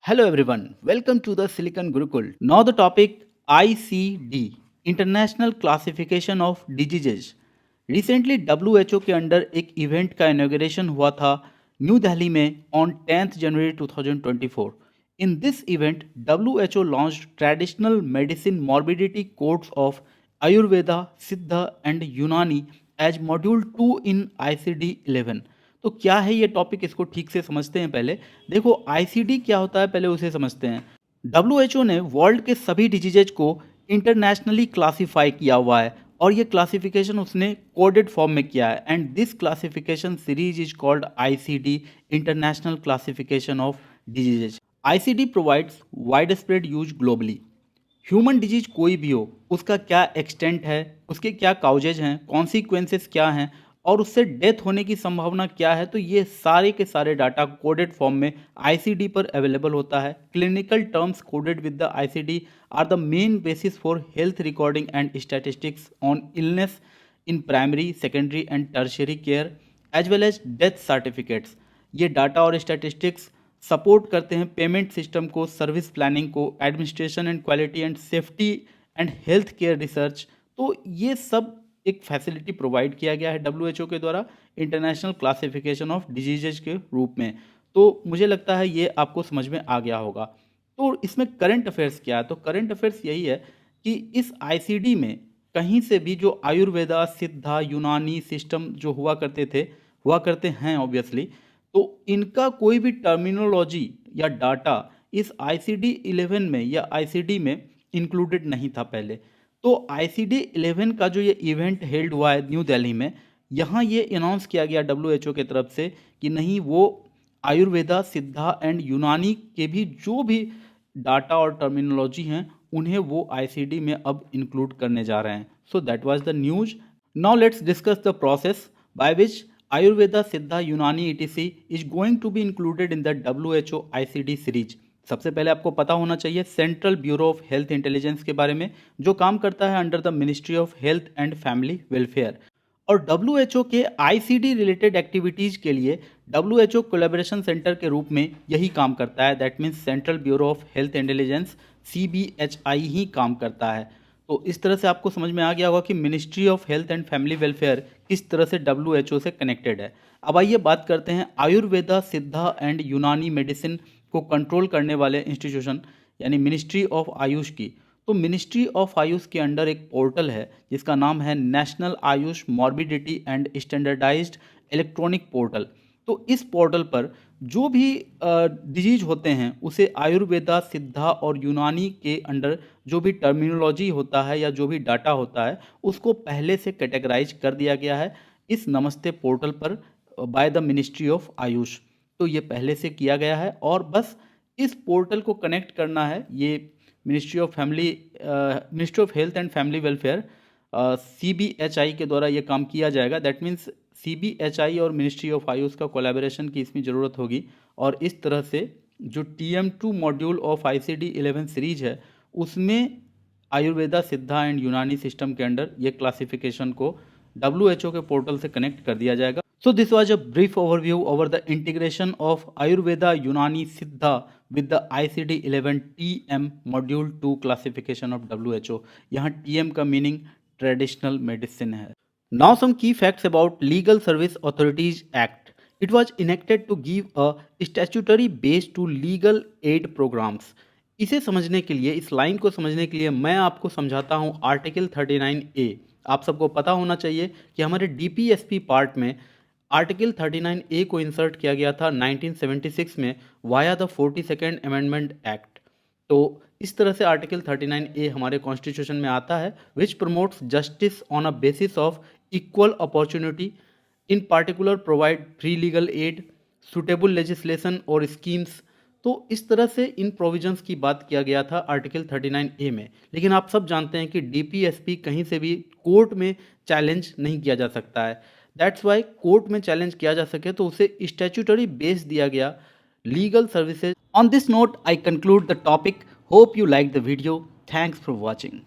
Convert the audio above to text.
Hello everyone, welcome to the Silicon Gurukul. Now the topic ICD, International Classification of Diseases. Recently WHO के under एक event का inauguration हुआ था new Delhi में on 10th January 2024. In this event, WHO launched traditional medicine morbidity codes of Ayurveda, Siddha and Unani as Module 2 in ICD-11. तो क्या है ये टॉपिक, इसको ठीक से समझते हैं पहले। देखो आईसीडी क्या होता है, पहले उसे समझते हैं। डब्ल्यूएचओ ने वर्ल्ड के सभी डिजीजेज को इंटरनेशनली क्लासीफाई किया हुआ है और ये क्लासिफिकेशन उसने कोडेड फॉर्म में किया है and this classification series is called ICD, international classification of diseases. ICD provides wide spread use globally. Human disease कोई भी हो, उसका क्या एक्सटेंट है, उसके क्या काउजेज हैं, कॉन्सिक्वेंसेस क्या हैं और उससे डेथ होने की संभावना क्या है, तो ये सारे के सारे डाटा कोडेड फॉर्म में आईसीडी पर अवेलेबल होता है। Clinical terms coded with the ICD are the main basis for health recording and statistics on illness in primary, secondary and tertiary care as well as death certificates. ये data और statistics support करते हैं payment system को, service planning को, administration and quality and safety and health care research. तो ये सब एक फैसिलिटी प्रोवाइड किया गया है डब्ल्यूएचओ के द्वारा इंटरनेशनल क्लासिफिकेशन ऑफ डिजीजेज के रूप में। तो मुझे लगता है ये आपको समझ में आ गया होगा। तो इसमें करंट अफेयर्स क्या है, तो करंट अफेयर्स यही है कि इस आईसीडी में कहीं से भी जो आयुर्वेदा, सिद्धा, यूनानी सिस्टम जो हुआ करते हैं ऑब्वियसली, तो इनका कोई भी टर्मिनोलॉजी या डाटा इस आईसीडी 11 में या आईसीडी में इंक्लूडेड नहीं था पहले। तो आईसीडी 11 का जो ये इवेंट हेल्ड हुआ है न्यू दिल्ली में, यहाँ ये अनाउंस किया गया डब्ल्यूएचओ की तरफ से कि नहीं, वो आयुर्वेदा, सिद्धा एंड यूनानी के भी जो भी डाटा और टर्मिनोलॉजी हैं उन्हें वो आईसीडी में अब इंक्लूड करने जा रहे हैं। So that was the news. Now let's discuss the process by which Ayurveda, Siddha, Unani etc. is going to be included in the WHO ICD series. सबसे पहले आपको पता होना चाहिए central bureau of health intelligence के बारे में, जो काम करता है under the ministry of health and family welfare. और WHO के ICD रिलेटेड एक्टिविटीज़ के लिए WHO कोलैबोरेशन सेंटर के रूप में यही काम करता है। That means central bureau of health intelligence CBHI ही काम करता है। तो इस तरह से आपको समझ में आ गया होगा कि ministry of health and family welfare किस तरह से डब्ल्यूएचओ से कनेक्टेड है। अब आइए बात करते हैं आयुर्वेदा, सिद्धा एंड यूनानी मेडिसिन को कंट्रोल करने वाले इंस्टीट्यूशन यानी मिनिस्ट्री ऑफ आयुष की। तो मिनिस्ट्री ऑफ आयुष के अंडर एक पोर्टल है जिसका नाम है national AYUSH morbidity and standardised electronic portal. तो इस पोर्टल पर जो भी डिजीज होते हैं उसे आयुर्वेदा, सिद्धा और यूनानी के अंडर जो भी टर्मिनोलॉजी होता है या जो भी डाटा होता है उसको पहले से कैटेगराइज कर दिया गया है इस नमस्ते पोर्टल पर by the ministry of Ayush. तो ये पहले से किया गया है और बस इस पोर्टल को कनेक्ट करना है। ये ministry of health and family welfare CBHI के द्वारा ये काम किया जाएगा। दैट मीन्स CBHI और मिनिस्ट्री ऑफ आयुष का कोलैबोरेशन की इसमें ज़रूरत होगी और इस तरह से जो TM2 module of ICD 11 series है उसमें आयुर्वेदा, सिद्धा एंड यूनानी सिस्टम के अंडर ये क्लासिफिकेशन को WHO के पोर्टल से कनेक्ट कर दिया जाएगा। So this was a brief overview over the integration of Ayurveda, Unani, Siddha with the ICD-11 TM Module 2 classification of WHO। यहाँ TM का मीनिंग ट्रेडिशनल मेडिसिन है। Now some key facts about Legal Service Authorities Act. It was enacted to give a statutory base to legal aid programs। इसे समझने के लिए, इस line को समझने के लिए मैं आपको समझाता हूँ आर्टिकल 39A। आप सबको पता होना चाहिए कि हमारे DPSP पार्ट में आर्टिकल 39A को इंसर्ट किया गया था 1976 में via the 42nd amendment act. तो इस तरह से आर्टिकल 39A हमारे कॉन्स्टिट्यूशन में आता है which promotes justice on a basis of equal opportunity, in particular provide free legal aid, suitable legislation और स्कीम्स। तो इस तरह से इन प्रोविजंस की बात किया गया था आर्टिकल 39A में। लेकिन आप सब जानते हैं कि DPSP कहीं से भी कोर्ट में चैलेंज नहीं किया जा सकता है। दैट्स वाई कोर्ट में चैलेंज किया जा सके तो उसे स्टैट्यूटरी बेस दिया गया legal services. On this note I conclude the topic. Hope you like the video. Thanks for watching.